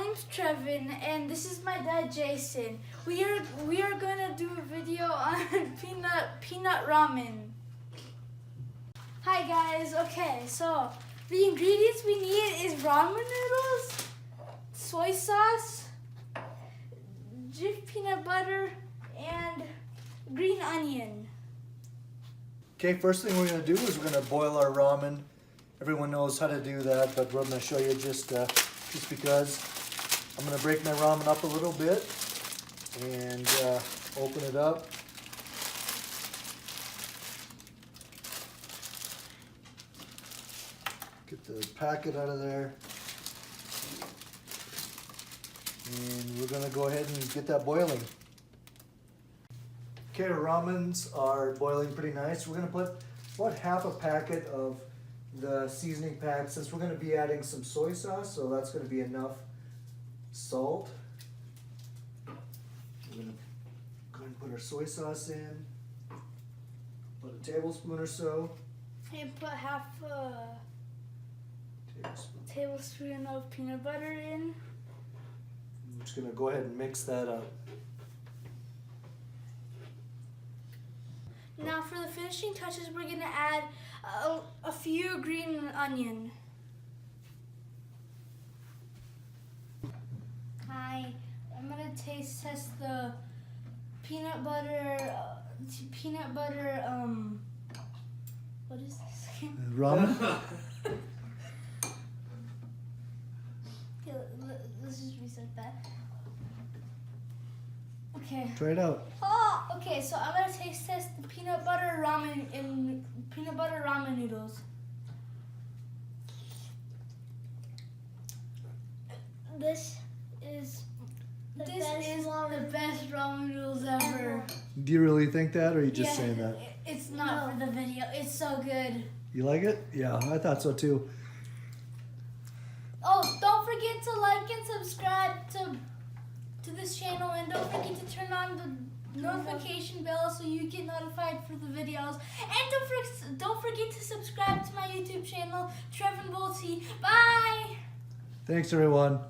name's Trevin, and this is my dad, Jason. We are gonna do a video on peanut ramen. Hi guys. Okay, so the ingredients we need is ramen noodles, soy sauce, Jif peanut butter, and green onion. Okay, first thing we're going to do is we're going to boil our ramen. Everyone knows how to do that, but we're going to show you just because. I'm going to break my ramen up a little bit and open it up. Get the packet out of there. And we're going to go ahead and get that boiling. Okay, our ramens are boiling pretty nice. We're going to put about half a packet of the seasoning pack since we're going to be adding some soy sauce, so that's going to be enough salt. We're going to go ahead and put our soy sauce in, about a tablespoon or so. And put half a tablespoon of peanut butter in. I'm just going to go ahead and mix that up. Now for the finishing touches, we're going to add a few green onion. Hi, I'm going to test the peanut butter, what is this again? Ramen? Okay, let's just reset that. Okay. Try it out. Oh, okay, so I'm gonna taste test the peanut butter ramen noodles. This is the best ramen noodles ever. Do you really think that, or are you just saying that? It's not for the video. It's so good. You like it? Yeah, I thought so too. Oh, don't forget to like and subscribe to this channel, and don't forget to turn on the notification bell so you get notified for the videos. And don't forget to subscribe to my YouTube channel, Trevin Bolte. Bye! Thanks, everyone.